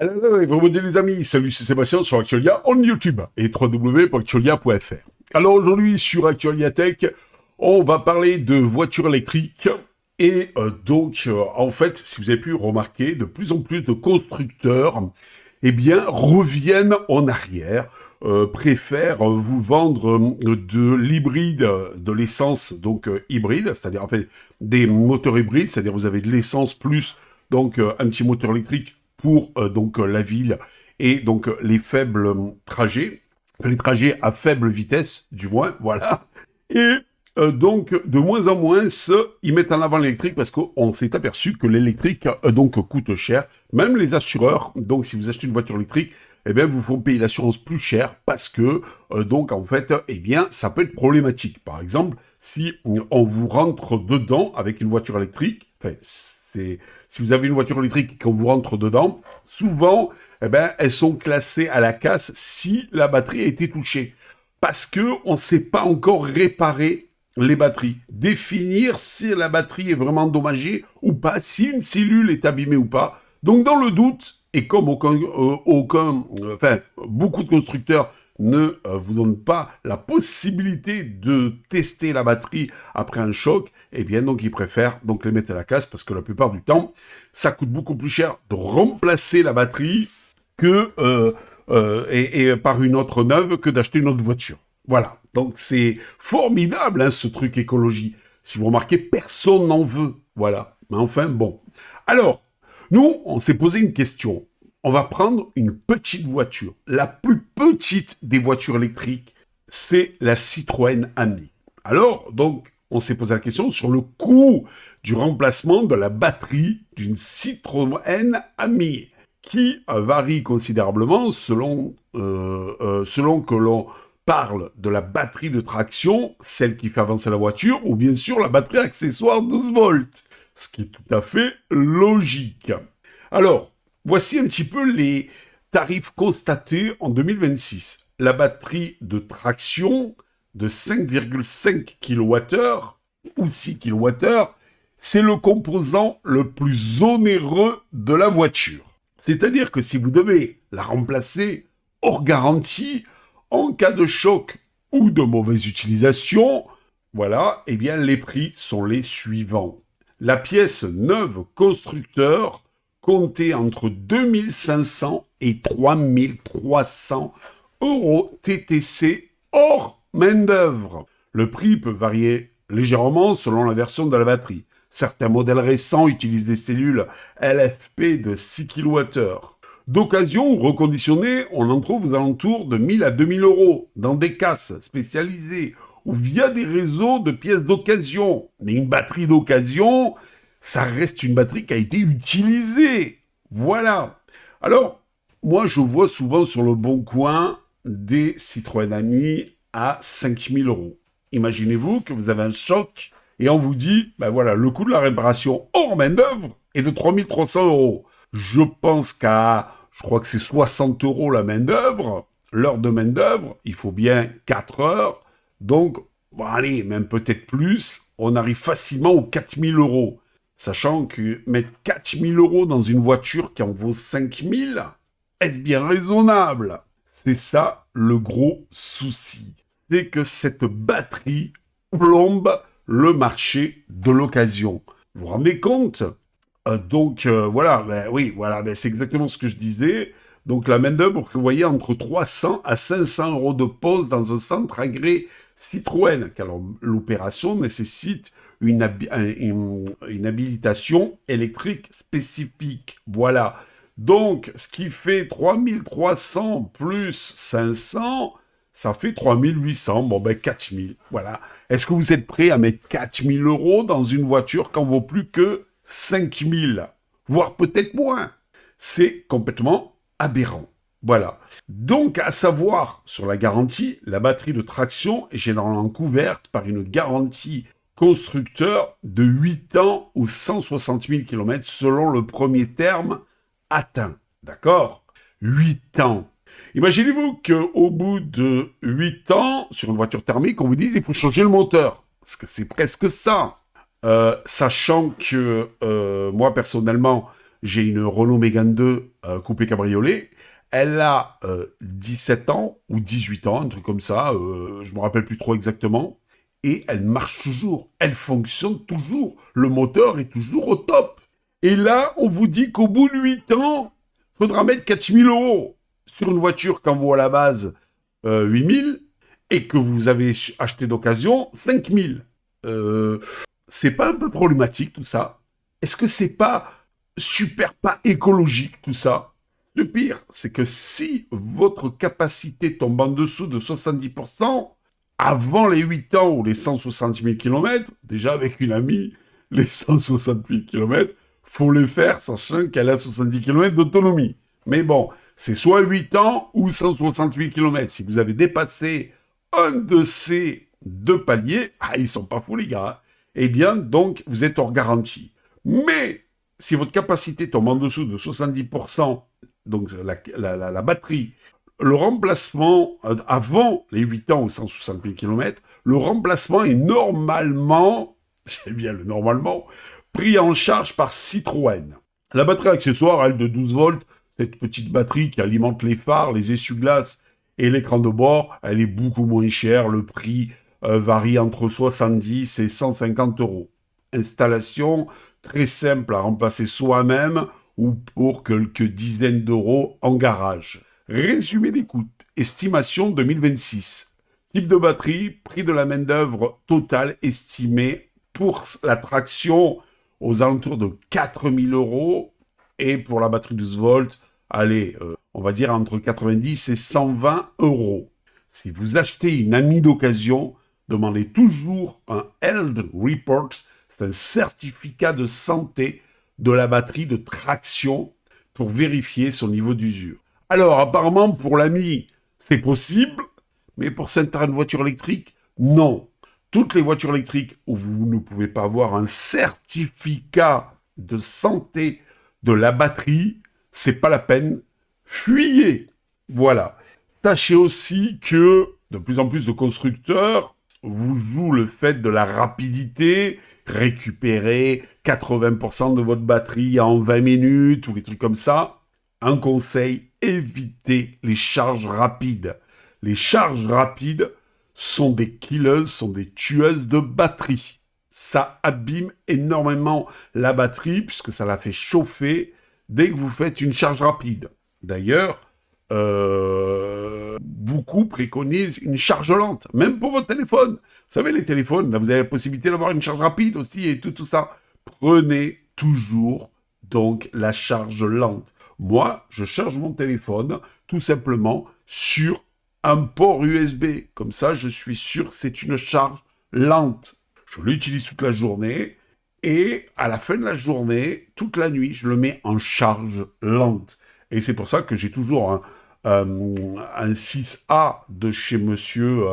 Alors, vous dire les amis, salut, c'est Sébastien sur Actualia on YouTube et www.actualia.fr. Alors aujourd'hui sur Actualia Tech, on va parler de voitures électriques et en fait, si vous avez pu remarquer, de plus en plus de constructeurs, reviennent en arrière, préfèrent vous vendre de l'hybride, de l'essence hybride, c'est-à-dire en fait des moteurs hybrides, c'est-à-dire vous avez de l'essence plus un petit moteur électrique pour la ville et les faibles trajets, les trajets à faible vitesse, du moins, voilà. Et de moins en moins, ils mettent en avant l'électrique parce qu'on s'est aperçu que l'électrique coûte cher. Même les assureurs, donc si vous achetez une voiture électrique, vous font payer l'assurance plus cher parce que ça peut être problématique. Par exemple, si on vous rentre dedans avec une voiture électrique, si vous avez une voiture électrique et qu'on vous rentre dedans, souvent, elles sont classées à la casse si la batterie a été touchée. Parce que on ne sait pas encore réparer les batteries. Définir si la batterie est vraiment endommagée ou pas, si une cellule est abîmée ou pas. Donc, dans le doute, et comme beaucoup de constructeurs ne vous donnent pas la possibilité de tester la batterie après un choc, ils préfèrent les mettre à la casse parce que la plupart du temps, ça coûte beaucoup plus cher de remplacer la batterie par une autre neuve que d'acheter une autre voiture. Voilà. Donc c'est formidable ce truc écologie. Si vous remarquez, personne n'en veut. Voilà. Mais enfin, bon. Alors, nous, on s'est posé une question. On va prendre une petite voiture. La plus petite des voitures électriques, c'est la Citroën Ami. Alors, on s'est posé la question sur le coût du remplacement de la batterie d'une Citroën Ami, qui varie considérablement selon que l'on parle de la batterie de traction, celle qui fait avancer la voiture, ou bien sûr la batterie accessoire 12 volts, ce qui est tout à fait logique. Alors, voici un petit peu les tarifs constatés en 2026. La batterie de traction de 5,5 kWh ou 6 kWh, c'est le composant le plus onéreux de la voiture. C'est-à-dire que si vous devez la remplacer hors garantie, en cas de choc ou de mauvaise utilisation, voilà, les prix sont les suivants. La pièce neuve constructeur comptait entre 2500 et 3300 euros TTC hors main-d'œuvre. Le prix peut varier légèrement selon la version de la batterie. Certains modèles récents utilisent des cellules LFP de 6 kWh. D'occasion ou reconditionnées, on en trouve aux alentours de 1000 à 2000 euros dans des casses spécialisées ou via des réseaux de pièces d'occasion. Mais une batterie d'occasion, ça reste une batterie qui a été utilisée. Voilà. Alors, moi, je vois souvent sur le Bon Coin des Citroën Ami à 5000 euros. Imaginez-vous que vous avez un choc et on vous dit, le coût de la réparation hors main-d'œuvre est de 3300 euros. Je pense je crois que c'est 60 euros la main-d'œuvre, l'heure de main-d'œuvre, il faut bien 4 heures. Donc, même peut-être plus, on arrive facilement aux 4000 euros. Sachant que mettre 4000 euros dans une voiture qui en vaut 5000, est-ce bien raisonnable? C'est ça le gros souci. C'est que cette batterie plombe le marché de l'occasion. Vous vous rendez compte? C'est exactement ce que je disais. Donc la main-d'œuvre prévoyait entre 300 à 500 euros de pause dans un centre agréé Citroën. Alors l'opération nécessite une habilitation électrique spécifique. Voilà. Donc ce qui fait 3300 plus 500, ça fait 3800. 4000. Voilà. Est-ce que vous êtes prêt à mettre 4000 euros dans une voiture qui en vaut plus que 5000, voire peut-être moins? C'est complètement aberrant. Voilà. Donc, à savoir, sur la garantie, la batterie de traction est généralement couverte par une garantie constructeur de 8 ans ou 160 000 km selon le premier terme atteint. D'accord? 8 ans. Imaginez-vous qu'au bout de 8 ans, sur une voiture thermique, on vous dise qu'il faut changer le moteur. Parce que c'est presque ça. Sachant que moi, personnellement, j'ai une Renault Mégane 2 coupé cabriolet. Elle a 17 ans ou 18 ans, un truc comme ça, je me rappelle plus trop exactement. Et elle marche toujours, elle fonctionne toujours, le moteur est toujours au top. Et là, on vous dit qu'au bout de 8 ans, il faudra mettre 4000 euros sur une voiture qu'en vaut à la base 8000 et que vous avez acheté d'occasion 5000. C'est pas un peu problématique tout ça? Est-ce que c'est pas super pas écologique tout ça? Le pire, c'est que si votre capacité tombe en dessous de 70%, avant les 8 ans ou les 160 000 km, déjà avec une amie, les 160 000 km, faut les faire sachant qu'elle a 70 km d'autonomie. Mais bon, c'est soit 8 ans ou 160 000 km. Si vous avez dépassé un de ces deux paliers, ils sont pas fous les gars, eh bien donc vous êtes hors garantie. Mais si votre capacité tombe en dessous de 70%, donc la batterie, le remplacement, avant les 8 ans ou 160 000 km, le remplacement est normalement, j'aime bien le normalement, pris en charge par Citroën. La batterie accessoire, elle, de 12 volts, cette petite batterie qui alimente les phares, les essuie-glaces et l'écran de bord, elle est beaucoup moins chère. Le prix varie entre 70 et 150 euros. Installation très simple à remplacer soi-même ou pour quelques dizaines d'euros en garage. Résumé des coûts. Estimation 2026. Type de batterie, prix de la main-d'œuvre totale estimé pour la traction aux alentours de 4000 euros et pour la batterie 12 volts, allez, on va dire entre 90 et 120 euros. Si vous achetez une amie d'occasion, demandez toujours un Health Report, c'est un certificat de santé de la batterie de traction pour vérifier son niveau d'usure. Alors, apparemment, pour l'ami, c'est possible, mais pour certaines voitures électriques, non. Toutes les voitures électriques où vous ne pouvez pas avoir un certificat de santé de la batterie, c'est pas la peine. Fuyez. Voilà. Sachez aussi que de plus en plus de constructeurs vous jouent le fait de la rapidité, récupérer 80% de votre batterie en 20 minutes ou des trucs comme ça. Un conseil, évitez les charges rapides. Les charges rapides sont des killeuses, sont des tueuses de batterie. Ça abîme énormément la batterie puisque ça la fait chauffer dès que vous faites une charge rapide. D'ailleurs, beaucoup préconisent une charge lente, même pour votre téléphone. Vous savez, les téléphones, là, vous avez la possibilité d'avoir une charge rapide aussi et tout ça. Prenez toujours donc la charge lente. Moi, je charge mon téléphone tout simplement sur un port USB. Comme ça, je suis sûr que c'est une charge lente. Je l'utilise toute la journée et à la fin de la journée, toute la nuit, je le mets en charge lente. Et c'est pour ça que j'ai toujours un 6A de chez Monsieur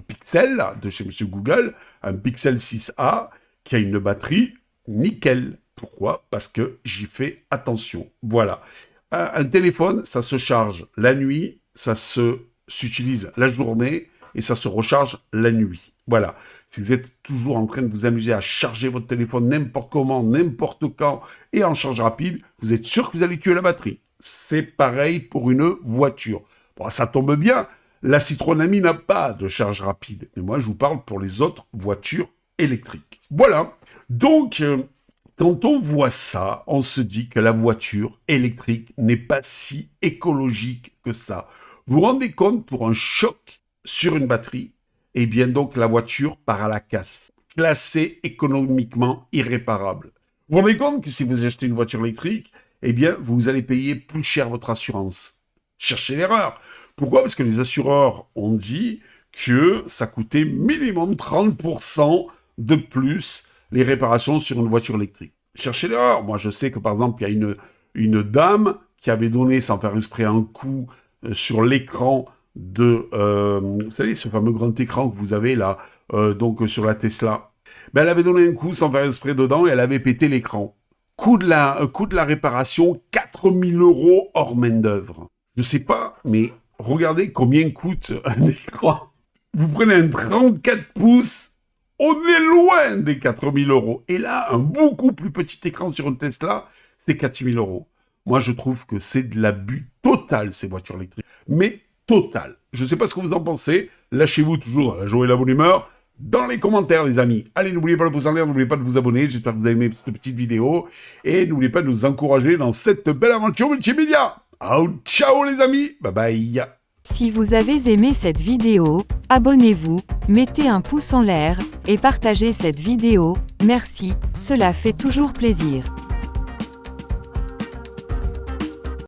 Pixel, de chez Monsieur Google, un Pixel 6A qui a une batterie nickel. Pourquoi? Parce que j'y fais attention. Voilà. Un téléphone, ça se charge la nuit, ça s'utilise la journée et ça se recharge la nuit. Voilà. Si vous êtes toujours en train de vous amuser à charger votre téléphone n'importe comment, n'importe quand et en charge rapide, vous êtes sûr que vous allez tuer la batterie. C'est pareil pour une voiture. Bon, ça tombe bien, la Citroën Ami n'a pas de charge rapide. Mais moi, je vous parle pour les autres voitures électriques. Voilà. Donc, quand on voit ça, on se dit que la voiture électrique n'est pas si écologique que ça. Vous vous rendez compte, pour un choc sur une batterie, eh bien donc la voiture part à la casse, classée économiquement irréparable. Vous vous rendez compte que si vous achetez une voiture électrique, eh bien vous allez payer plus cher votre assurance. Cherchez l'erreur. Pourquoi? Parce que les assureurs ont dit que ça coûtait minimum 30% de plus les réparations sur une voiture électrique. Cherchez l'erreur. Moi, je sais que, par exemple, il y a une dame qui avait donné, sans faire exprès, un coup sur l'écran de... vous savez, ce fameux grand écran que vous avez là, donc sur la Tesla. Ben, elle avait donné un coup sans faire exprès dedans et elle avait pété l'écran. Coût de la réparation, 4000 euros hors main-d'œuvre. Je sais pas, mais regardez combien coûte un écran. Vous prenez un 34 pouces, on est loin des 4000 euros. Et là, un beaucoup plus petit écran sur une Tesla, c'est 4 000 euros. Moi, je trouve que c'est de l'abus total, ces voitures électriques. Mais total. Je ne sais pas ce que vous en pensez. Lâchez-vous toujours dans la joie et la bonne humeur. Dans les commentaires, les amis. Allez, n'oubliez pas le pouce en l'air, n'oubliez pas de vous abonner. J'espère que vous avez aimé cette petite vidéo. Et n'oubliez pas de nous encourager dans cette belle aventure multimédia. Ciao les amis. Bye bye. Si vous avez aimé cette vidéo, abonnez-vous, mettez un pouce en l'air, et partagez cette vidéo. Merci, cela fait toujours plaisir.